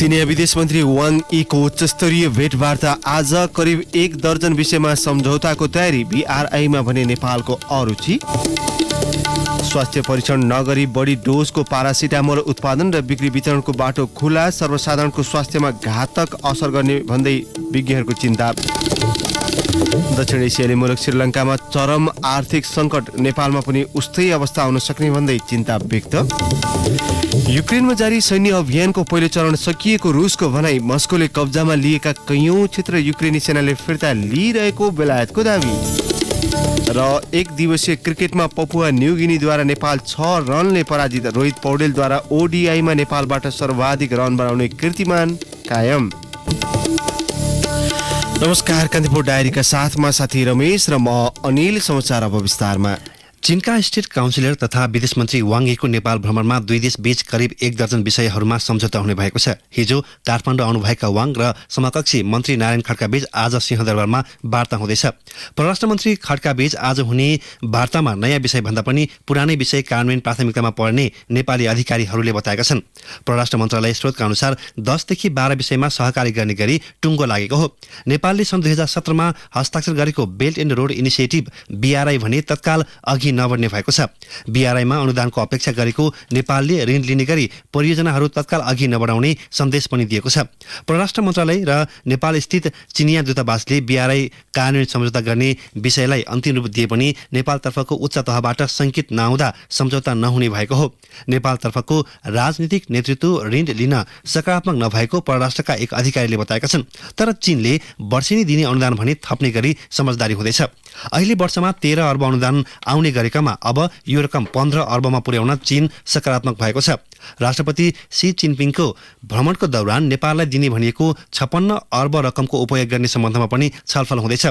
चीनिया विदेश मन्त्री वाङ यीको उच्चस्तरीय भेटवार्ता आज करिब 1 दर्जन विषयमा सम्झौताको तयारी। बीआरआईमा भने नेपालको अरुचि। स्वास्थ्य परीक्षण नगरी बढी डोजको पारासिटामोल उत्पादन र बिक्री वितरणको बाटो खुला, सर्वसाधारणको स्वास्थ्यमा घातक असर गर्ने भन्दै विज्ञहरूको चिन्ता। दक्षिण एसियाली मुलुक श्रीलङ्कामा चरम आर्थिक सङ्कट, नेपालमा पनि उस्तै अवस्था आउन सक्ने भन्दै चिन्ता व्यक्त। युक्रेनमा जारी सैन्य अभियानको पहिलो चरण सकिएको रुसको भनाई। मस्कोले कब्जामा लिएका कैयौं क्षेत्र युक्रेनी सेनाले फिर्ता लिइरहेको बेलायतको दावी। र 1 दिवसीय क्रिकेटमा पपुवा न्युगिनीद्वारा नेपाल 6 रनले पराजित। रोहित पौडेलद्वारा ओडिआईमा नेपालबाट सर्वाधिक रन बनाउने कीर्तिमान कायम। नमस्कार, कान्तिपुर डायरीका साथमा साथी रमेश र म अनिल। समाचार अब विस्तारमा। चीनका स्टेट काउन्सिलर तथा विदेश मन्त्री वाङ यीको नेपाल भ्रमणमा दुई देश बीच करिब 1 दर्जन विषयहरूमा सम्झौता हुने भएको छ। हिजो काठमाडौँ आउनुभएका वाङ र समकक्षी मन्त्री नारायण खड्का बीच आज सिंहदरबारमा वार्ता हुँदैछ। परराष्ट्र मन्त्री खड्का बीच आज हुने वार्तामा नयाँ विषय भन्दा पनि पुरानै विषय कार्यान्वयन प्राथमिकतामा पर्ने नेपाली अधिकारीहरूले बताएका छन्। परराष्ट्र मन्त्रालय स्रोतका अनुसार 10 देखि 12 विषयमा सहकारी गर्ने गरी टुङ्गो लागेको हो। नेपालले सन् 2017मा हस्ताक्षर गरेको belt and road initiative BRI भने तत्काल अघि नबढ्ने भएको छ। बीआरआईमा अनुदानको अपेक्षा गरेको नेपालले ऋण लिने गरी परियोजनाहरू तत्काल अघि नबढाउने सन्देश पनि दिएको छ। परराष्ट्र मन्त्रालय र नेपाल स्थित चिनिया दूतावासले बीआरआई कार्यान्वयन सम्झौता गर्ने विषयलाई अन्तिम रूप दिए पनि नेपालतर्फको उच्च तहबाट सङ्केत नआउँदा सम्झौता नहुने भएको हो। नेपालतर्फको राजनीतिक नेतृत्व ऋण लिन सकारात्मक नभएको परराष्ट्रका एक अधिकारीले बताएका छन्। तर चीनले वर्षेनी दिने अनुदान भने थप्ने गरी समझदारी हुँदैछ। अहिले वर्षमा 13 अर्ब अनुदान आउने गरेकामा अब यो रकम 15 अर्बमा पुर्याउन चीन सकारात्मक भएको छ। राष्ट्रपति सी जिनपिङको भ्रमणको दौरान नेपाललाई दिने भनिएको 56 अर्ब रकमको उपयोग गर्ने सम्बन्धमा पनि छलफल हुँदैछ।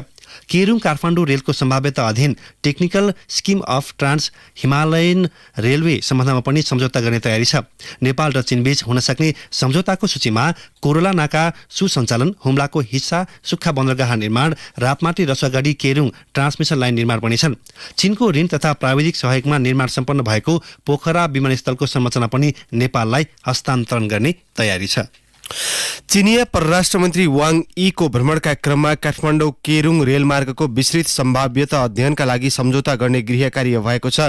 केरुङ काठमाडौँ रेलको सम्भाव्यता अध्ययन, technical scheme of trans Himalayan railway सम्बन्धमा पनि सम्झौता गर्ने तयारी छ। नेपाल र चीनबीच हुन सक्ने सम्झौताको सूचीमा कोरोला नाका सुसञ्चालन, हुम्लाको हिस्सा सुक्खा बन्दरगाह निर्माण, रातमाटी रसुवागढी केरुङ ट्रान्समिसन लाइन निर्माण पनि छन्। चीनको ऋण तथा प्राविधिक सहयोगमा निर्माण सम्पन्न भएको पोखरा विमानस्थलको संरचना पनि नेपाललाई हस्तान्तरण गर्ने तयारी छ। चीनिया परराष्ट्र मन्त्री वाङ यीको भ्रमणका क्रममा काठमाडौँ केरुङ रेलमार्गको विस्तृत सम्भाव्यता अध्ययनका लागि सम्झौता गर्ने गृह कार्य भएको छ।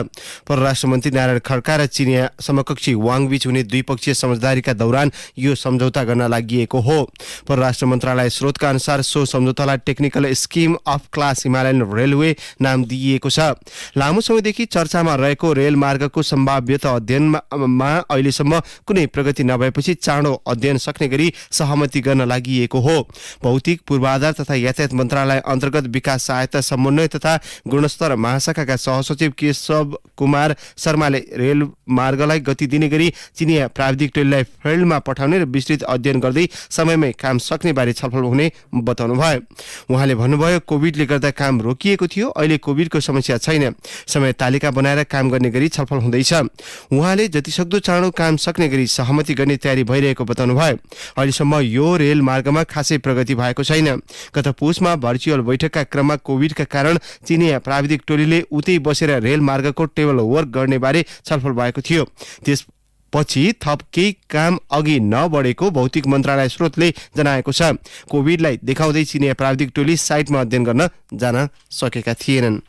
परराष्ट्र मन्त्री नारायण खड्का र चीनिया समकक्षी वाङ बीच हुने द्विपक्षीय समझदारीका दौरान यो सम्झौता गर्न लागि हो। परराष्ट्र मन्त्रालय स्रोतका अनुसार सो सम्झौतालाई technical scheme of class Himalayan railway नाम दिइएको छ। लामो समयदेखि चर्चामा रहेको रेलमार्गको सम्भाव्यता अध्ययनमा अहिलेसम्म कुनै प्रगति नभएपछि चाँडो अध्ययन सक्ने गरी सहमति गर्न लागि हो। भौतिक पूर्वाधार तथा यातायात मन्त्रालय अन्तर्गत विकास सहायता समन्वय तथा गुणस्तर महाशाखाका सहसचिव केशव कुमार शर्माले रेल मार्गलाई गति दिने गरी चिनिया प्राविधिक टोलीलाई फिल्डमा पठाउने र विस्तृत अध्ययन गर्दै समयमै काम सक्ने बारे छलफल हुने बताउनु भयो। उहाँले भन्नुभयो, कोभिडले गर्दा काम रोकिएको थियो, अहिले कोभिडको समस्या छैन। समय तालिका बनाएर काम गर्ने गरी छलफल हुँदैछ। उहाँले जतिसक्दो चाँडो काम सक्ने गरी सहमति गर्ने तयारी भइरहेको बताउनु भयो। अहिलेसम्म यो रेल मार्गमा खासै प्रगति भएको छैन। गत पुसमा भर्चुअल बैठकका क्रममा कोभिडका कारण चिनिया प्राविधिक टोलीले उतै बसेर रेल मार्गको टेबल वर्क गर्ने बारे छलफल भएको थियो। त्यसपछि थप केही काम अघि नबढेको भौतिक मन्त्रालय स्रोतले जनाएको छ। कोभिडलाई देखाउँदै चिनिया प्राविधिक टोली साइटमा अध्ययन गर्न जान सकेका थिएनन्।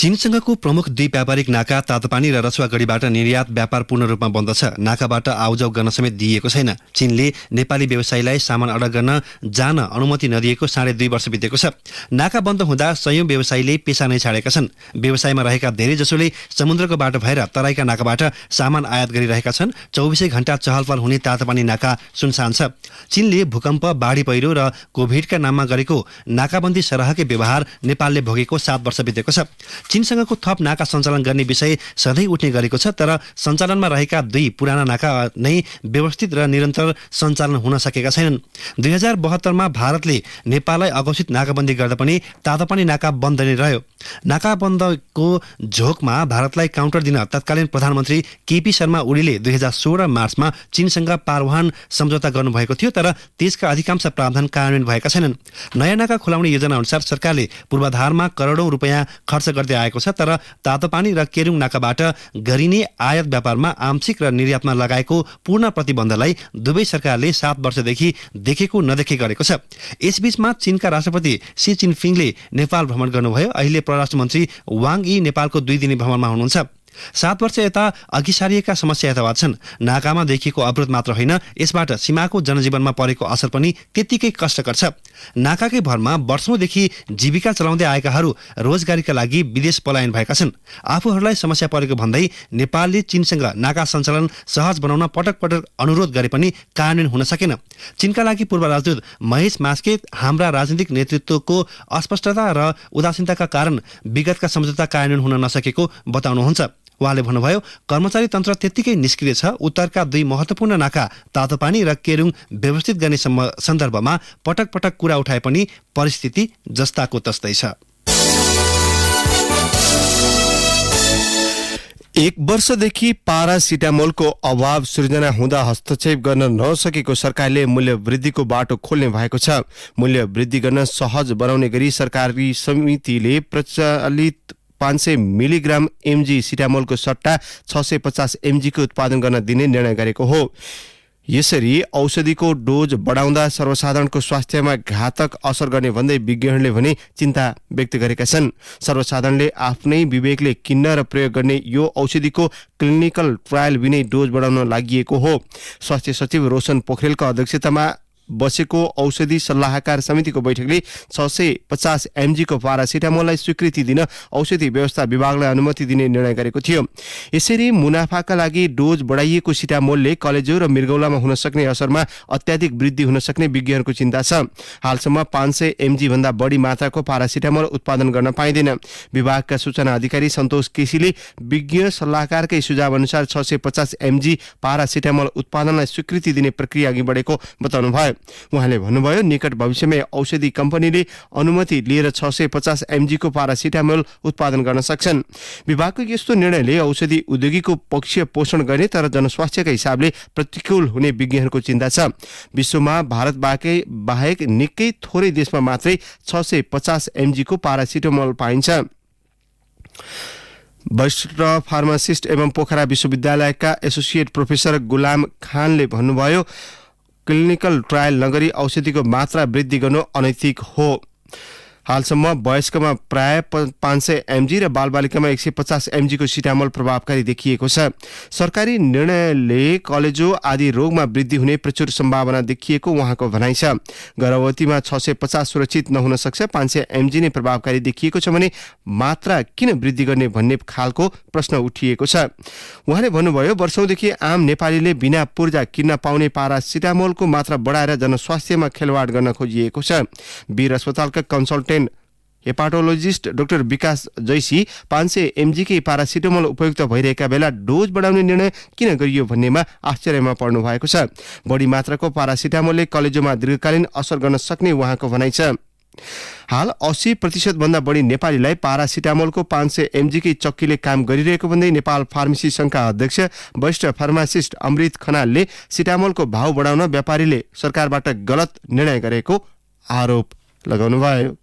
चीनसँगको प्रमुख दुई व्यापारिक नाका तातोपानी र रसुवागढीबाट निर्यात व्यापार पूर्ण रूपमा बन्द छ। नाकाबाट आउजाउ गर्न समेत दिइएको छैन। चीनले नेपाली व्यवसायीलाई सामान अर्डर गर्न जान अनुमति नदिएको 2.5 वर्ष बितेको छ। नाका बन्द हुँदा सयौं व्यवसायीले पेसा नै छाडेका छन्। व्यवसायमा रहेका धेरै जसोले समुद्रको बाटो भएर तराईका नाकाबाट सामान आयात गरिरहेका छन्। 24 घण्टा चहलपहल हुने तातोपानी नाका सुनसान छ। चीनले भूकम्प, बाढी पहिरो र कोभिडका नाममा गरेको नाकाबन्दी सरहकै व्यवहार नेपालले भोगेको 7 वर्ष बितेको छ। चीनसँगको थप नाका सञ्चालन गर्ने विषय सधैँ उठ्ने गरेको छ। तर सञ्चालनमा रहेका दुई पुराना नाका नै व्यवस्थित र निरन्तर सञ्चालन हुन सकेका छैनन्। 2072मा भारतले नेपाललाई अघोषित नाकाबन्दी गर्दा पनि तातोपानी नाका बन्द नै रह्यो। नाकाबन्दको झोकमा भारतलाई काउन्टर दिन तत्कालीन प्रधानमन्त्री केपी शर्मा ओलीले 2016 मार्चमा चीनसँग पारवाहन सम्झौता गर्नुभएको थियो। तर त्यसका अधिकांश प्रावधान कार्यान्वयन भएका छैनन्। नयाँ नाका खुलाउने योजना अनुसार सरकारले पूर्वाधारमा करोडौं रुपियाँ खर्च गर्दै आएको छ, तर तातोपानी र केरुङ नाकाबाट गरिने आयात व्यापारमा आंशिक र निर्यातमा लगाएको पूर्ण प्रतिबन्धलाई दुवै सरकारले 7 वर्षदेखि देखेको नदेखे गरेको छ। यसबीचमा चीनका राष्ट्रपति सी जिनपिङले नेपाल भ्रमण गर्नुभयो। अहिले परराष्ट्र मन्त्री वाङ यी नेपालको 2 दिने भ्रमणमा हुनुहुन्छ। 7 वर्ष यता अघि सारिएका समस्या यथावत छन्। नाकामा देखिएको अवरोध मात्र होइन, यसबाट सीमाको जनजीवनमा परेको असर पनि त्यत्तिकै कष्टकर छ। नाकाकै भरमा वर्षौंदेखि जीविका चलाउँदै आएकाहरू रोजगारीका लागि विदेश पलायन भएका छन्। आफूहरूलाई समस्या परेको भन्दै नेपालले चीनसँग नाका सञ्चालन सहज बनाउन पटक पटक अनुरोध गरे पनि कार्यान्वयन हुन सकेन। चीनका लागि पूर्व राजदूत महेश मास्के हाम्रा राजनीतिक नेतृत्वको अस्पष्टता र उदासीनताका कारण विगतका सम्झौता कार्यान्वयन हुन नसकेको बताउनुहुन्छ। उहाँले भन्नुभयो, कर्मचारी तन्त्र त्यत्तिकै निष्क्रिय छ। उत्तरका 2 महत्त्वपूर्ण नाका तातोपानी र केरुङ व्यवस्थित गर्ने सन्दर्भमा पटक पटक कुरा उठाए पनि परिस्थिति जस्ताको तस्तै छ। 1 वर्षदेखि पारासिटामोलको अभाव सृजना हुँदा हस्तक्षेप गर्न नसकेको सरकारले मूल्य वृद्धिको बाटो खोल्ने भएको छ। मूल्य वृद्धि गर्न सहज बनाउने गरी सरकारी समितिले प्रचलित 500 मिलिग्राम एमजी सिटामोलको सट्टा 650 एमजीको उत्पादन गर्न दिने निर्णय गरेको हो। यसरी औषधिको डोज बढाउँदा सर्वसाधारणको स्वास्थ्यमा घातक असर गर्ने भन्दै विज्ञहरूले भने चिन्ता व्यक्त गरेका छन्। सर्वसाधारणले आफ्नै विवेकले किन्न र प्रयोग गर्ने यो औषधिको क्लिनिकल ट्रायल बिनै डोज बढाउन लागि हो। स्वास्थ्य सचिव रोशन पोखरेलको अध्यक्षतामा बसेको औषधि सल्लाहकार समितिको बैठकले 650 एमजीको पारासिटामोललाई स्वीकृति दिन औषधि व्यवस्था विभागलाई अनुमति दिने निर्णय गरेको थियो। यसरी मुनाफाका लागि डोज बढाइएको सिटामोलले कलेजो र मृगौलामा हुन सक्ने असरमा अत्याधिक वृद्धि हुन सक्ने विज्ञहरूको चिन्ता छ। हालसम्म 500 एमजी भन्दा बढी मात्राको पारासिटामोल उत्पादन गर्न पाइँदैन। विभागका सूचना अधिकारी सन्तोष केसीले विज्ञ सल्लाहकारकै सुझाव अनुसार 650 एमजी पारासिटामोल उत्पादनलाई स्वीकृति दिने प्रक्रिया अघि बढेको बताउनुभयो। उहाँले भन्नुभयो, निकट भविष्यमा औषधि कम्पनीले अनुमति लिएर 650 एमजीको पारासिटामोल उत्पादन गर्न सक्छन्। विभागको यस्तो निर्णयले औषधि उद्योगीको पक्षीय पोषण गर्ने तर जनस्वास्थ्यका हिसाबले प्रतिकूल हुने विज्ञहरूको चिन्ता छ। विश्वमा भारत बाहेक निकै थोरै देशमा मात्रै 650 एमजीको पारासिटामोल पाइन्छ। वरिष्ठ फार्मासिस्ट एवं पोखरा विश्वविद्यालयका एसोसिएट प्रोफेसर गुलाम खानले भन्नुभयो, क्लिनिकल ट्रायल नगरी औषधिको मात्रा वृद्धि गर्नु अनैतिक हो। हालसम्म वयस्कमा प्राय 500 एमजी र बालबालिकामा 150 एमजीको सिटामोल प्रभावकारी देखिएको छ। सरकारी निर्णयले कलेजो आदि रोगमा वृद्धि हुने प्रचुर सम्भावना देखिएको उहाँको भनाइ छ। गर्भवतीमा 650 सुरक्षित नहुन सक्छ। 500 एमजी नै प्रभावकारी देखिएको छ भने मात्रा किन वृद्धि गर्ने भन्ने खालको प्रश्न उठिएको छ। उहाँले भन्नुभयो, वर्षौंदेखि आम नेपालीले बिना पूर्जा किन्न पाउने पारासिटामोलको मात्रा बढाएर जनस्वास्थ्यमा खेलवाड गर्न खोजिएको छ। वीर अस्पतालका कन्सल्टेन्ट हेपाटोलोजिस्ट डाक्टर विकास जैसी 500 एमजीकै पारासिटामोल उपयुक्त भइरहेका बेला डोज बढाउने निर्णय किन गरियो भन्नेमा आश्चर्यमा पर्नु भएको छ। बढी मात्राको पारासिटामोलले कलेजोमा दीर्घकालीन असर गर्न सक्ने उहाँको भनाइ छ। हाल 80% भन्दा बढी नेपालीलाई पारासिटामोलको 500 एमजीकै चक्कीले काम गरिरहेको भन्दै नेपाल फार्मेसी संघका अध्यक्ष वरिष्ठ फार्मासिस्ट अमृत खनालले सिटामोलको भाव बढाउन व्यापारीले सरकारबाट गलत निर्णय गरेको आरोप लगाउनुभयो।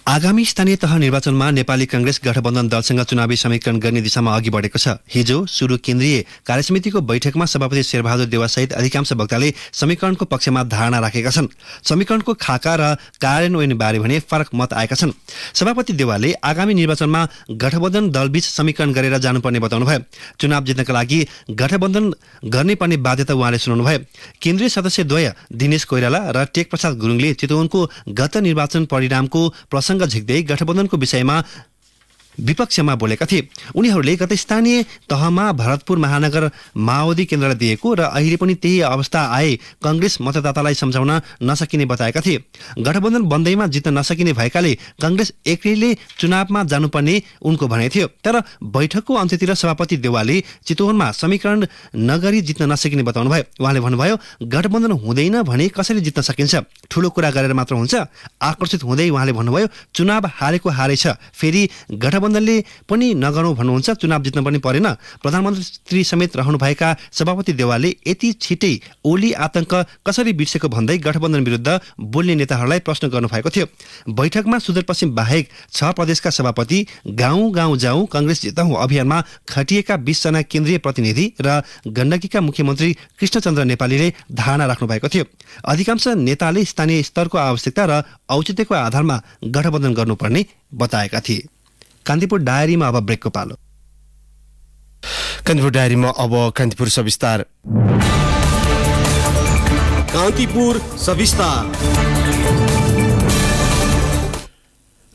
आगामी स्थानीय तह निर्वाचनमा नेपाली कांग्रेस गठबन्धन दलसँग चुनावी समीकरण गर्ने दिशामा अघि बढेको छ। हिजो सुरु केन्द्रीय कार्यसमितिको बैठकमा सभापति शेरबहादुर देउवासहित अधिकांश वक्ताले समीकरणको पक्षमा धारणा राखेका छन्। समीकरणको खाका र कार्यान्वयन बारे भने फरक मत आएका छन्। सभापति देउवाले आगामी निर्वाचनमा गठबन्धन दलबीच समीकरण गरेर जानुपर्ने बताउनुभयो। चुनाव जित्नका लागि गठबन्धन गर्ने पर्ने बाध्यता उहाँले सुनाउनुभयो। केन्द्रीय सदस्यद्वय दिनेश कोइराला र टेकप्रसाद गुरुङले चितवनको गत निर्वाचन परिणामको प्रसङ्ग झिक्दै गठबन्धनको विषयमा विपक्षमा बोलेका थिए। उनीहरूले गत स्थानीय तहमा भरतपुर महानगर माओवादी केन्द्रलाई दिएको र अहिले पनि त्यही अवस्था आए कांग्रेस मतदातालाई सम्झाउन नसकिने बताएका थिए। गठबन्धन बन्दैमा जित्न नसकिने भएकाले कांग्रेस एक्लैले चुनावमा जानुपर्ने उनको भनाइ थियो। तर बैठकको अन्त्यतिर सभापति देउवाले चितवनमा समीकरण नगरी जित्न नसकिने बताउनुभयो। उहाँले भन्नुभयो, गठबन्धन हुँदैन भने कसरी जित्न सकिन्छ? ठूलो कुरा गरेर मात्र हुन्छ? आकर्षित हुँदै उहाँले भन्नुभयो, चुनाव हारेको हारै छ, फेरि गठबन्धन गठबन्धनले पनि नगरौँ भन्नुहुन्छ, चुनाव जित्न पनि परेन। प्रधानमन्त्री समेत रहनुभएका सभापति देवालले यति छिटै ओली आतंक कसरी बिर्सेको भन्दै गठबन्धन विरुद्ध बोल्ने नेताहरूलाई प्रश्न गर्नुभएको थियो। बैठकमा सुदूरपश्चिम बाहेक 6 प्रदेशका सभापति, गाउँ गाउँ जाउँ कांग्रेस जिताउँ अभियानमा खटिएका 20 जना केन्द्रीय प्रतिनिधि र गण्डकीका मुख्यमन्त्री कृष्णचन्द्र नेपालीले धारणा राख्नु भएको थियो। अधिकांश नेताले स्थानीय स्तरको आवश्यकता र औचित्यको आधारमा गठबन्धन गर्नुपर्ने बताएका थिए। कान्तिपुर डायरीमा अब ब्रेकको पालो। कान्तिपुर डायरीमा अब कान्तिपुर सविस्तार। कान्तिपुर सविस्तार।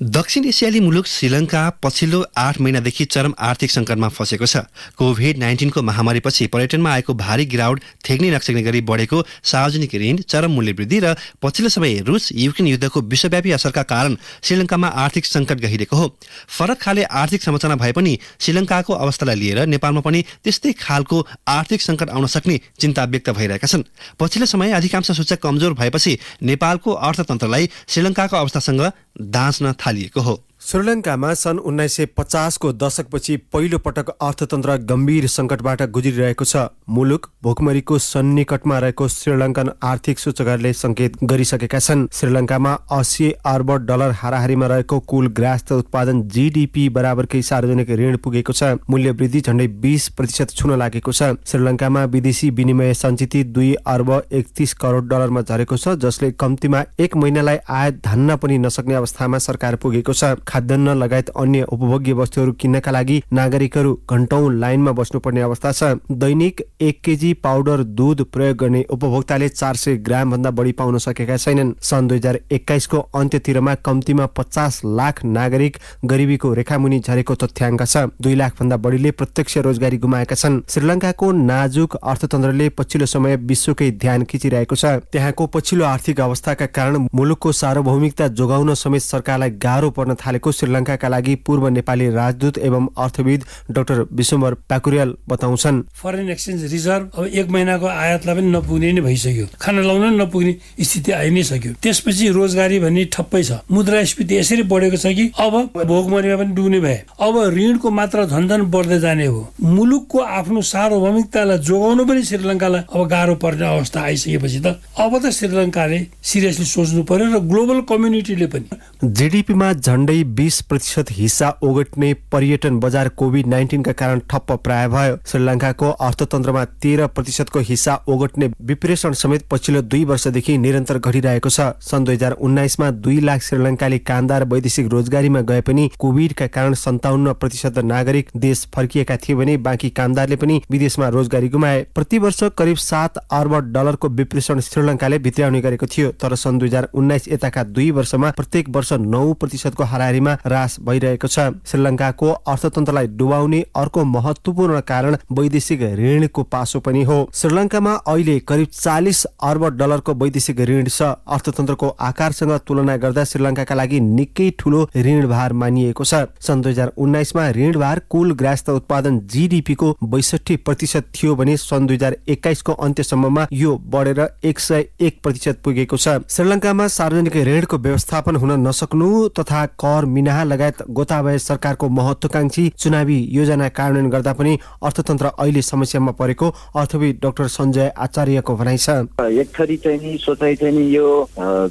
दक्षिण एसियाली मुलुक श्रीलङ्का पछिल्लो 8 महिनादेखि चरम आर्थिक सङ्कटमा फँसेको छ। कोभिड-19 को महामारीपछि पर्यटनमा आएको भारी गिरावट थेग्नै नसक्ने गरी बढेको सार्वजनिक ऋण, चरम मूल्य वृद्धि र पछिल्लो समय रुस युक्रेन युद्धको विश्वव्यापी असरका कारण श्रीलङ्कामा आर्थिक सङ्कट गहिरेको हो। फरक खाले आर्थिक संरचना भए पनि श्रीलङ्काको अवस्थालाई लिएर नेपालमा पनि त्यस्तै खालको आर्थिक सङ्कट आउन सक्ने चिन्ता व्यक्त भइरहेका छन्। पछिल्लो समय अधिकांश सूचक कमजोर भएपछि नेपालको अर्थतन्त्रलाई श्रीलङ्काको अवस्थासँग दाँच्न थालिएको हो। श्रीलङ्कामा सन् 1950 को दशकपछि पहिलो पटक अर्थतन्त्र गम्भीर सङ्कटबाट गुज्रिरहेको छ। मुलुक भोकमरीको सन्निकटमा रहेको श्रीलङ्कन आर्थिक सूचकहरूले सङ्केत गरिसकेका छन्। श्रीलङ्कामा 80 अर्ब डलर हाराहारीमा रहेको कुल ग्राहस्थ उत्पादन GDP बराबरकै सार्वजनिक ऋण पुगेको छ। मूल्य वृद्धि झण्डै 20% छुन लागेको छ। श्रीलङ्कामा विदेशी विनिमय सञ्चित 2 अर्ब 31 करोड डलरमा झरेको छ, जसले कम्तीमा 1 महिनालाई आय धान्न पनि नसक्ने अवस्थामा सरकार पुगेको छ। खाद्यान्न लगायत अन्य उपभोग्य वस्तुहरू किन्नका लागि नागरिकहरू घण्टौं लाइनमा बस्नुपर्ने अवस्था छ। दैनिक 1 केजी पाउडर दुध प्रयोग गर्ने उपभोक्ताले 400 ग्राम भन्दा बढी पाउन सकेका छैनन्। सन् 2021 को अन्त्यतिरमा कम्तीमा 50 लाख नागरिक गरिबीको रेखामुनि झरेको तथ्याङ्क छ। 2 लाख भन्दा बढीले प्रत्यक्ष रोजगारी गुमाएका छन्। श्रीलङ्काको नाजुक अर्थतन्त्रले पछिल्लो समय विश्वकै ध्यान खिचिरहेको छ। त्यहाँको पछिल्लो आर्थिक अवस्थाका कारण मुलुकको सार्वभौमिकता जोगाउन समेत सरकारलाई गाह्रो पर्न थालेको श्रीलङ्काका लागि पूर्व नेपाली राजदूत एवं अर्थविद डाक्टर विश्वम्भर पाकुरियाल बताउँछन्। फरेन एक्सचेन्ज रिजर्भ अब 1 महिनाको आयातलाई पनि नपुग्ने नै भइसक्यो। खाना लाउन नपुग्ने स्थिति आइ नै सक्यो। त्यसपछि रोजगारी भन्ने ठप्पै छ। मुद्रास्फीति यसरी बढेको छ कि अब भोकमरीमा पनि डुब्ने भए। अब ऋणको मात्रा झन्झन बढ्दै जाने हो। मुलुकको आफ्नो सार्वभौमिकतालाई जोगाउनु पनि श्रीलङ्कालाई अब गाह्रो पर्ने अवस्था आइसकेपछि त अब त श्रीलङ्काले सिरियसली सोच्नु पर्यो र ग्लोबल कम्युनिटीले पनि। जीडीपीमा झण्डै 20% हिस्सा ओगट्ने पर्यटन बजार कोभिड-19 का कारण ठप्प प्राय भयो। श्रीलङ्काको अर्थतन्त्रमा 13% को हिस्सा ओगट्ने विप्रेषण समेत पछिल्लो 2 वर्षदेखि निरन्तर घटिरहेको छ। सन् 2019 मा 2 लाख श्रीलङ्काली कामदार वैदेशिक रोजगारीमा गए पनि कोभिडका कारण 57% नागरिक देश फर्किएका थिए भने बाँकी कामदारले पनि विदेशमा रोजगारी गुमाए। प्रति वर्ष करिब 7 अर्ब डलरको विप्रेषण श्रीलङ्काले भित्र्याउने गरेको थियो। तर सन् 2019 यताका 2 वर्षमा प्रत्येक वर्ष 9% को हाराहारीमा ह्रास भइरहेको छ। श्रीलङ्काको अर्थतन्त्रलाई डुबाउने अर्को महत्त्वपूर्ण कारण वैदेशिक ऋणको पासो पनि हो। श्रीलङ्कामा अहिले करिब 40 अर्ब डलरको वैदेशिक ऋण छ। अर्थतन्त्रको आकारसँग तुलना गर्दा श्रीलङ्काका लागि निकै ठूलो ऋणभार मानिएको छ। सन् 2019 मा ऋणभार कुल ग्राहस्थ उत्पादन GDP को 62% थियो भने सन् 2021 को अन्त्यसम्ममा यो बढेर 101% पुगेको छ। श्रीलङ्कामा सार्वजनिक ऋणको व्यवस्थापन हुन नसक्नु तथा कर मिनाहा लगायत गोतावय सरकारको महत्त्वकांक्षी चुनावी योजना कार्यान्वयन गर्दा पनि अर्थतन्त्र अहिले समस्यामा परेको अर्थविद डाक्टर सञ्जय आचार्यको भनाइ छ। एक थरी चाहिँ नि सोचाइ चाहिँ नि यो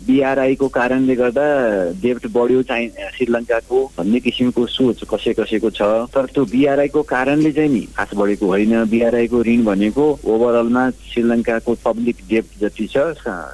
BRI को कारणले गर्दा डेब्ट बढ्यो चाहिँ श्रीलङ्काको भन्ने किसिमको सोच कसैको छ। तर त्यो BRI को कारणले चाहिँ नि खास बढेको होइन। BRI को ऋण भनेको ओभरअलमा श्रीलङ्काको पब्लिक डेब्ट जति छ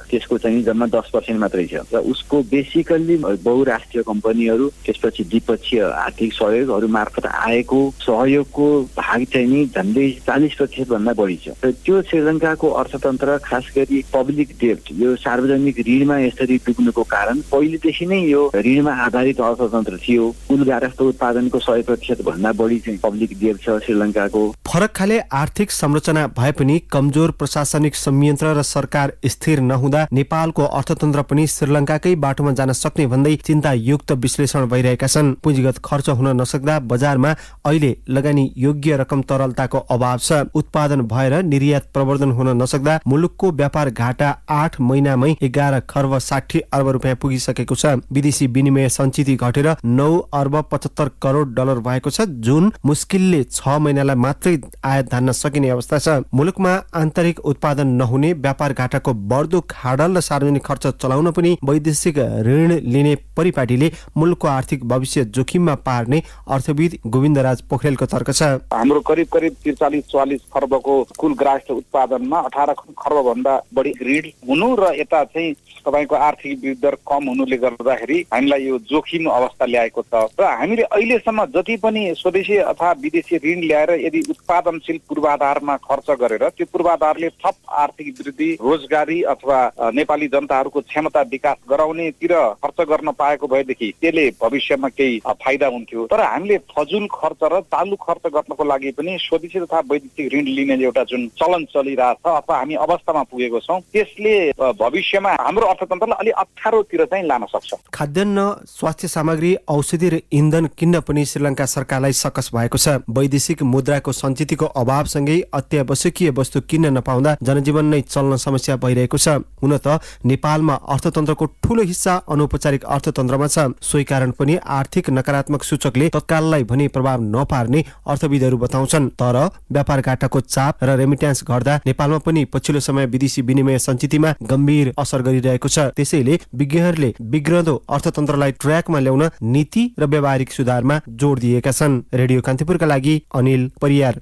त्यसको चाहिँ जम्मा 10% मात्रै छ र उसको बेसिकल्ली बहुराष्ट्रिय कम्पनीहरू त्यसपछि द्विपक्षीय आर्थिक सहयोगहरू मार्फत आएको सहयोगको भाग चाहिँ नि झन्डै 40% भन्दा बढी छ। र त्यो श्रीलङ्काको अर्थतन्त्र खास गरी पब्लिक डेब्ट यो सार्वजनिक ऋणमा यसरी डुब्नुको कारण पहिलेदेखि नै यो ऋणमा आधारित अर्थतन्त्र थियो। कुल ग्राहस्थ उत्पादनको 100% भन्दा बढी चाहिँ पब्लिक डेब्ट छ श्रीलङ्काको। फरक खाले आर्थिक संरचना भए पनि कमजोर प्रशासनिक संयन्त्र र सरकार स्थिर नहुँदा नेपालको अर्थतन्त्र पनि श्रीलङ्काकै बाटोमा जान सक्ने भन्दै चिन्तायुक्त विश्लेषण भइरहेका छन्। पुँजीगत खर्च हुन नसक्दा बजारमा अहिले लगानी योग्य रकम तरलताको अभाव छ। उत्पादन भएर निर्यात प्रवर्धन हुन नसक्दा मुलुकको व्यापार घाटा 8 महिनामै 11 खर्ब 60 अर्ब रुपियाँ पुगिसकेको छ। विदेशी विनिमय सञ्चित घटेर 9 अर्ब 75 करोड डलर भएको छ, जुन मुस्किलले 6 महिनालाई मात्रै आयात धान्न सकिने अवस्था छ। मुलुकमा आन्तरिक उत्पादन नहुने, व्यापार घाटाको बढ्दो खाडल र सार्वजनिक खर्च चलाउन पनि वैदेशिक ऋण लिने परिपाटीले मुलुकको आर्थिक भविष्य जोखिममा पार्ने अर्थविद गोविन्दराज पोखरेलको तर्क छ। हाम्रो करिब 43-44 खर्बको कुल ग्राहक उत्पादनमा 18 खर्ब भन्दा बढी ऋण हुनु र यता चाहिँ तपाईको आर्थिक वृद्धि दर कम हुनुले गर्दाखेरि हामीलाई यो जोखिम अवस्था ल्याएको छ। र हामीले अहिलेसम्म जति पनि स्वदेशी अथवा विदेशी ऋण ल्याएर यदि उत्पादनशील पूर्वाधारमा खर्च गरेर त्यो पूर्वाधारले थप आर्थिक वृद्धि, रोजगारी अथवा नेपाली जनताहरूको क्षमता विकास गराउनेतिर खर्च गर्न पाएको भएदेखि त्यसले भविष्यमा केही फाइदा हुन्थ्यो। तर हामीले फजुल खर्च र चालु खर्च गर्नको लागि पनि स्वदेशी तथा वैदेशिक ऋण लिने एउटा जुन चलन चलिरहेछ अथवा हामी अवस्थामा पुगेको छौँ, त्यसले भविष्यमा हाम्रो अर्थतन्त्रलाई अलि अप्ठ्यारोतिर चाहिँ लान सक्छ। खाद्यान्न, स्वास्थ्य सामग्री, औषधि र इन्धन किन्न पनि श्रीलङ्का सरकारलाई सकस भएको छ। वैदेशिक मुद्राको सञ्चितको अभावसँगै अत्यावश्यकीय वस्तु किन्न नपाउँदा जनजीवन नै चल्न समस्या भइरहेको छ। हुन त नेपालमा अर्थतन्त्रको ठूलो हिस्सा अनौपचारिक अर्थतन्त्रमा छ। सोही कारण पनि आर्थिक नकारात्मक सूचकले तत्काललाई भने प्रभाव नपार्ने अर्थविदहरू बताउँछन्। तर व्यापार घाटाको चाप र रेमिट्यान्स घट्दा नेपालमा पनि पछिल्लो समय विदेशी विनिमय सञ्चितमा गम्भीर असर गरिरहेको छ। त्यसैले विज्ञहरूले बिग्रदो अर्थतन्त्रलाई ट्र्याकमा ल्याउन नीति र व्यावहारिक सुधारमा जोड दिएका छन्। रेडियो कान्तिपुरका लागि अनिल परियार।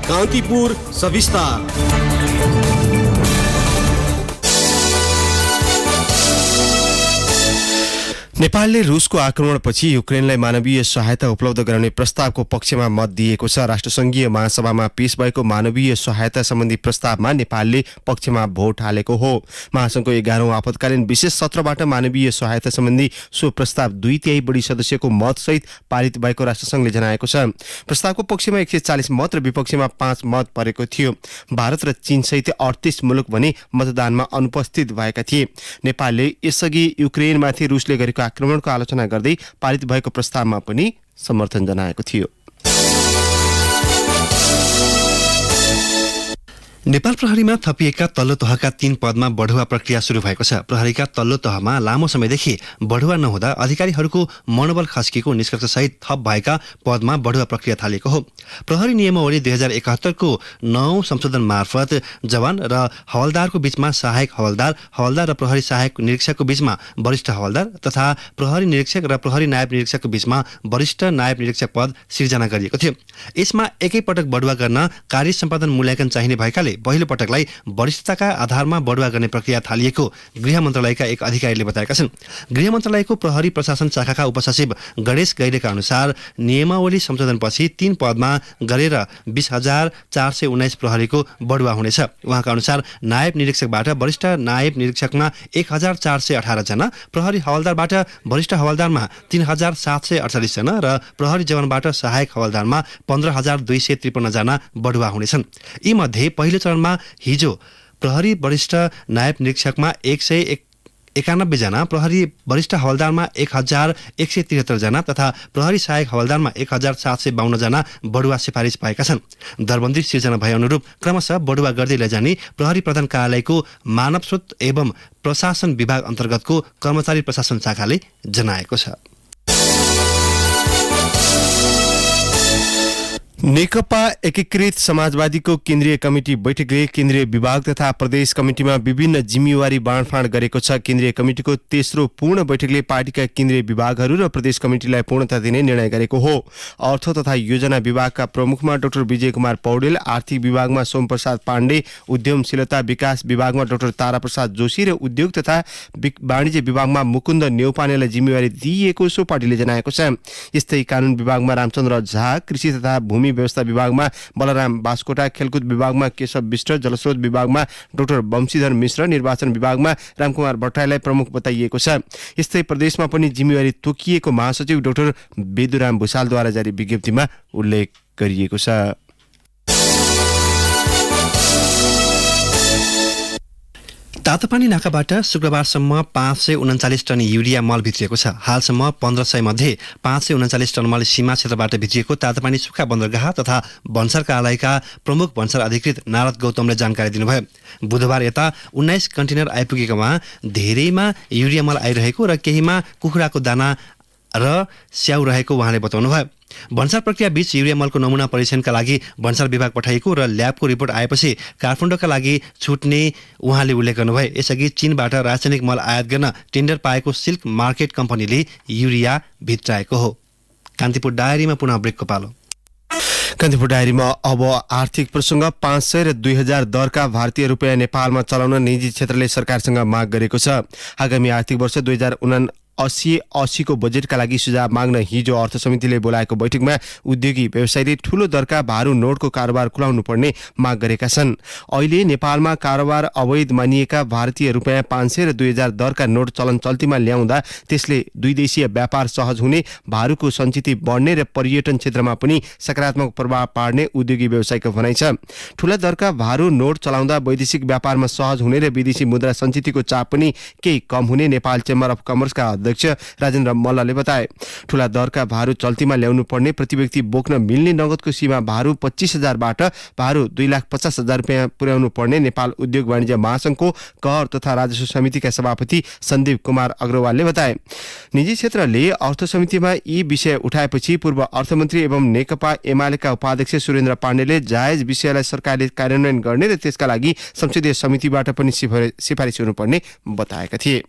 कान्तिपुर सविस्तार। नेपालले रुसको आक्रमणपछि युक्रेनलाई मानवीय सहायता उपलब्ध गराउने प्रस्तावको पक्षमा मत दिएको छ। राष्ट्रसङ्घीय महासभामा पेश भएको मानवीय सहायता सम्बन्धी प्रस्तावमा नेपालले पक्षमा भोट हालेको हो। महासङ्घको 11औं आपतकालीन विशेष सत्रबाट मानवीय सहायता सम्बन्धी सो प्रस्ताव 2/3 बढी सदस्यको मतसहित पारित भएको राष्ट्रसङ्घले जनाएको छ। प्रस्तावको पक्षमा 140 मत र विपक्षमा 5 मत परेको थियो। भारत र चीन सहित 38 मुलुक भने मतदानमा अनुपस्थित भएका थिए। नेपालले यसअघि युक्रेनमाथि रुसले गरेको आक्रमणको आलोचना गर्दै पारित भएको प्रस्तावमा पनि समर्थन जनाएको थियो। नेपाल प्रहरीमा थपिएका तल्लो तहका 3 पदमा बढुवा प्रक्रिया सुरु भएको छ। प्रहरीका तल्लो तहमा लामो समयदेखि बढुवा नहुँदा अधिकारीहरूको मनोबल खस्किएको निष्कर्षसहित थप भएका पदमा बढुवा प्रक्रिया थालेको हो। प्रहरी नियमावली 2071 को 9औं संशोधन मार्फत जवान र हवलदारको बीचमा सहायक हवलदार, हवलदार र प्रहरी सहायक निरीक्षकको बीचमा वरिष्ठ हवलदार तथा प्रहरी निरीक्षक र प्रहरी नायब निरीक्षकको बीचमा वरिष्ठ नायब निरीक्षक पद सिर्जना गरिएको थियो। यसमा एकै पटक बढुवा गर्न कार्य सम्पादन मूल्याङ्कन चाहिने भएकाले पहिलो पटकलाई वरिष्ठताका आधारमा बढुवा गर्ने प्रक्रिया थालिएको गृह मन्त्रालयका एक अधिकारीले बताएका छन्। गृह मन्त्रालयको प्रहरी प्रशासन शाखाका उपसचिव गणेश गैरेका अनुसार नियमावली संशोधनपछि 3 पदमा गरेर 20,419 प्रहरीको बढुवा हुनेछ। उहाँका अनुसार नायब निरीक्षकबाट वरिष्ठ नायब निरीक्षकमा 1,418 जना, प्रहरी हवलदारबाट वरिष्ठ हवलदारमा 3,748 जना र प्रहरी जवानबाट सहायक हवलदारमा 15,253 जना बढुवा हुनेछन्। यी मध्ये पहिलो चरणमा हिजो प्रहरी वरिष्ठ नायब निरीक्षकमा 191 जना, प्रहरी वरिष्ठ हवलदारमा 1,173 जना तथा प्रहरी सहायक हवलदारमा 1,752 जना बढुवा सिफारिस भएका छन्। दरबन्दी सिर्जना भए अनुरूप क्रमशः बढुवा गर्दै लैजाने प्रहरी प्रधान कार्यालयको मानव स्रोत एवं प्रशासन विभाग अन्तर्गतको कर्मचारी प्रशासन शाखाले जनाएको छ। नेकपा एकीकृत समाजवादीको केन्द्रीय कमिटी बैठकले केन्द्रीय विभाग तथा प्रदेश कमिटीमा विभिन्न जिम्मेवारी बाँडफाँड गरेको छ। केन्द्रीय कमिटीको तेस्रो पूर्ण बैठकले पार्टीका केन्द्रीय विभागहरू र प्रदेश कमिटीलाई पूर्णता दिने निर्णय गरेको हो। अर्थ तथा योजना विभागका प्रमुखमा डाक्टर विजय कुमार पौडेल, आर्थिक विभागमा सोमप्रसाद पाण्डे, उद्यमशीलता विकास विभागमा डाक्टर ताराप्रसाद जोशी र उद्योग तथा वाणिज्य विभागमा मुकुन्द नेउपानेलाई जिम्मेवारी दिइएको सो पार्टीले जनाएको छ। यस्तै कानून विभागमा रामचन्द्र झा, कृषि तथा भूमि व्यवस्था विभागमा बलराम बास्कोटा, खेलकुद विभागमा केशव विष्ट, जलस्रोत विभागमा डाक्टर वंशीधर मिश्र, निर्वाचन विभागमा रामकुमार भट्टराईलाई प्रमुख बताइएको छ। यस्तै प्रदेशमा पनि जिम्मेवारी तोकिएको महासचिव डाक्टर बेदुराम भुषालद्वारा जारी विज्ञप्तिमा उल्लेख गरिएको छ। तातोपानी नाकाबाट शुक्रबारसम्म 539 टन युरिया मल भित्रिएको छ। हालसम्म 1500 मध्ये 539 टन मल सीमा क्षेत्रबाट भित्रिएको तातोपानी सुक्खा बन्दरगाह तथा भन्सार कार्यालयका प्रमुख भन्सार अधिकृत नारद गौतमले जानकारी दिनुभयो। बुधबार यता 19 कन्टेनर आइपुगेकोमा धेरैमा युरिया मल आइरहेको र केहीमा कुखुराको दाना र स्याउ रहेको उहाँले बताउनुभयो। भन्सार प्रक्रिया बीच युरिया मलको नमुना परीक्षणका लागि भन्सार विभाग पठाइएको र ल्याबको रिपोर्ट आएपछि काठमाडौँका लागि छुट्ने उहाँले उल्लेख गर्नुभयो। यसअघि चीनबाट रासायनिक मल आयात गर्न टेन्डर पाएको सिल्क मार्केट कम्पनीले युरिया भित्राएको हो। कान्तिपुर डायरीमा पुनः ब्रेकको पालो। कान्तिपुर डायरीमा अब आर्थिक प्रसङ्ग। 500 र 2000 दरका भारतीय रुपियाँ नेपालमा चलाउन निजी क्षेत्रले सरकारसँग माग गरेको छ। आगामी आर्थिक वर्ष 2079-80 को बजेटका लागि सुझाव माग्न हिजो अर्थ समितिले बोलाएको बैठकमा उद्योगी व्यवसायीले ठूलो दरका भारू नोटको कारोबार खुलाउनु पर्ने माग गरेका छन्। अहिले नेपालमा कारोबार अवैध मानिएका भारतीय रुपियाँ 500 र 2000 दरका नोट चलन चल्तीमा ल्याउँदा त्यसले दुई देशीय व्यापार सहज हुने, भारूको सञ्चिति बढ्ने र पर्यटन क्षेत्रमा पनि सकारात्मक प्रभाव पार्ने उद्योगी व्यवसायीको भनाइ छ। ठूला दरका भारू नोट चलाउँदा वैदेशिक व्यापारमा सहज हुने र विदेशी मुद्रा सञ्चितिको चाप पनि केही कम हुने नेपाल चेम्बर अफ कमर्सका अध्यक्ष राजेन्द्र मल्लले बताए। ठूला दरका भारू चल्तीमा ल्याउनु पर्ने, प्रति व्यक्ति बोक्न मिल्ने नगदको सीमा भारू 25,000 बाट भारू 2,50,000 रुपियाँ पुर्याउनु पर्ने नेपाल उद्योग वाणिज्य महासंघको कर तथा राजस्व समितिका सभापति सन्दीप कुमार अग्रवालले बताए। निजी क्षेत्रले अर्थ समितिमा यी विषय उठाएपछि पूर्व अर्थमन्त्री एवं नेकपा एमालेका उपाध्यक्ष सुरेन्द्र पाण्डेले जायज विषयलाई सरकारले कार्यान्वयन गर्ने र त्यसका लागि संसदीय समितिबाट पनि सिफारिस हुनुपर्ने बताएका थिए।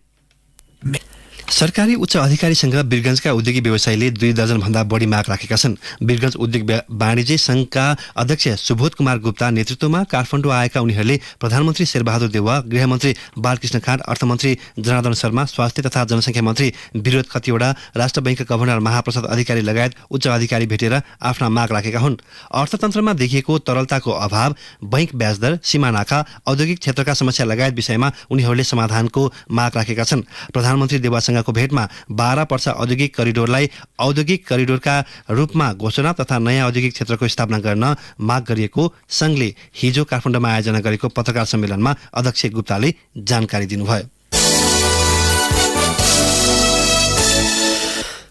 सरकारी उच्च अधिकारीसँग वीरगञ्जका उद्योगी व्यवसायीले 2 दर्जन भन्दा बढी माग राखेका छन्। वीरगञ्ज उद्योग वाणिज्य संघका अध्यक्ष सुबोध कुमार गुप्ता नेतृत्वमा काठमाडौँ आएका उनीहरूले प्रधानमन्त्री शेरबहादुर देउवा, गृहमन्त्री बालकृष्ण खाँड, अर्थमन्त्री जनार्दन शर्मा, स्वास्थ्य तथा जनसङ्ख्या मन्त्री विरोध खतिवडा, राष्ट्र बैंकका गभर्नर महाप्रसाद अधिकारी लगायत उच्च अधिकारी भेटेर आफ्ना माग राखेका हुन्। अर्थतन्त्रमा देखिएको तरलताको अभाव, बैंक ब्याजदर, सीमा नाका, औद्योगिक क्षेत्रका समस्या लगायत विषयमा उनीहरूले समाधानको माग राखेका छन्। प्रधानमन्त्री देउवासँग को भेटमा 12 पर्सा औद्योगिक करिडोरलाई औद्योगिक करिडोरका रूपमा घोषणा तथा नयाँ औद्योगिक क्षेत्रको स्थापना गर्न माग गरिएको संघले हिजो काठमाडौँमा आयोजना गरेको पत्रकार सम्मेलनमा अध्यक्ष गुप्ताले जानकारी दिनुभयो।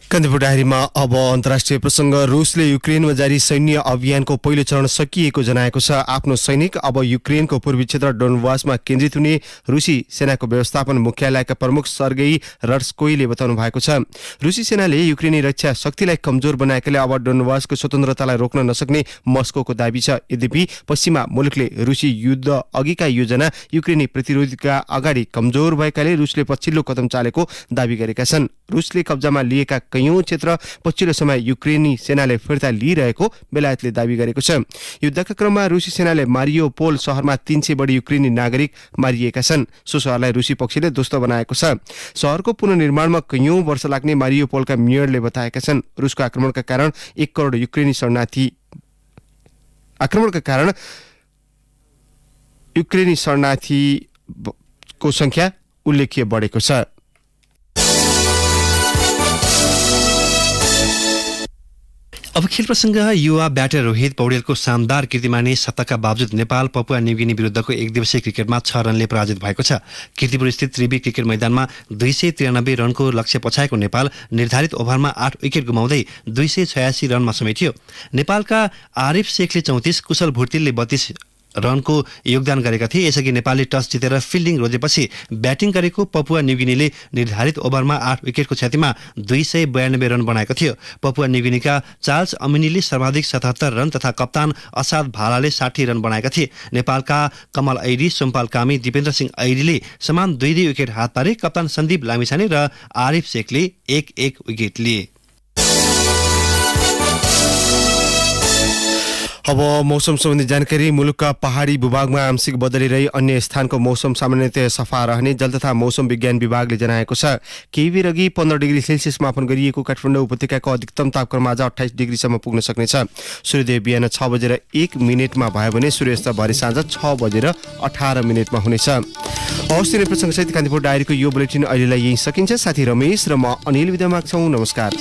कान्तिपुर डायरीमा अब अन्तर्राष्ट्रिय प्रसङ्ग। रुसले युक्रेनमा जारी सैन्य अभियानको पहिलो चरण सकिएको जनाएको छ। आफ्नो सैनिक अब युक्रेनको पूर्वी क्षेत्र डोनबासमा केन्द्रित हुने रुसी सेनाको व्यवस्थापन मुख्यालयका प्रमुख सर्गेई रड्स्कोईले बताउनु भएको छ। रुसी सेनाले युक्रेनी रक्षा शक्तिलाई कमजोर बनाएकाले अब डोनबासको स्वतन्त्रतालाई रोक्न नसक्ने मस्कोको दाबी छ। यद्यपि पश्चिमा मुलुकले रुसी युद्ध अघिका योजना युक्रेनी प्रतिरोधका अगाडि कमजोर भएकाले रुसले पछिल्लो कदम चालेको दाबी गरेका छन्। रुसले कब्जामा लिएका कैयौं क्षेत्र पछिल्लो समय युक्रेनी सेनाले फिर्ता लिइरहेको बेलायतले दाबी गरेको छ। युद्धका क्रममा रुसी सेनाले मारियोपोल सहरमा 300 बढी युक्रेनी नागरिक मारिएका छन्। सो सहरलाई रुसी पक्षले ध्वस्त बनाएको छ। सहरको पुनर्निर्माणमा कैयौं वर्ष लाग्ने मारियोपोलका मेयरले बताएका छन्। रुसको आक्रमणका कारण 1 करोड युक्रेनी शरणार्थीको संख्या उल्लेख्य बढेको छ। अब खेल प्रसङ्ग। युवा ब्याटर रोहित पौडेलको शानदार कीर्तिमानी शतकका बावजुद नेपाल पपुवा न्युगिनी विरुद्धको 1 दिवसीय क्रिकेटमा 6 रनले पराजित भएको छ। कीर्तिपुर स्थित त्रिवी क्रिकेट मैदानमा 293 रनको लक्ष्य पछाएको नेपाल निर्धारित ओभरमा 8 विकेट गुमाउँदै 286 रनमा समेटियो। नेपालका आरिफ शेखले 34, कुशल भुर्तिलले 32 रनको योगदान गरेका थिए। यसअघि नेपालले टस जितेर फिल्डिङ रोजेपछि ब्याटिङ गरेको पपुवा न्युगिनीले निर्धारित ओभरमा 8 विकेटको क्षतिमा 292 रन बनाएको थियो। पपुवा न्युगिनीका चार्ल्स अमिनीले सर्वाधिक 77 रन तथा कप्तान असाद भालाले 60 रन बनाएका थिए। नेपालका कमल ऐडी, सोमपाल कामी, दिपेन्द्र सिंह ऐडीले समान 2-2 विकेट हात पारे। कप्तान सन्दीप लामिछाने र आरिफ शेखले 1-1 विकेट लिए। अब मौसम सम्बन्धी जानकारी। मुलुकका पहाडी भूभागमा आंशिक बदली रही अन्य स्थानको मौसम सामान्यतया सफा रहने जल तथा मौसम विज्ञान विभागले जनाएको छ। केही बेर अघि 15 डिग्री सेल्सियस मापन गरिएको काठमाडौँ उपत्यकाको अधिकतम तापक्रम आज 28 डिग्रीसम्म पुग्न सक्नेछ। सूर्योदय बिहान 6:01 भयो भने सूर्यास्त भरे साँझ 6:18 हुनेछ। हवस्, तिनै प्रसङ्गसहित कान्तिपुर डायरीको यो बुलेटिन अहिलेलाई यही सकिन्छ। साथी रमेश र म अनिल विदा माग्छौँ। नमस्कार।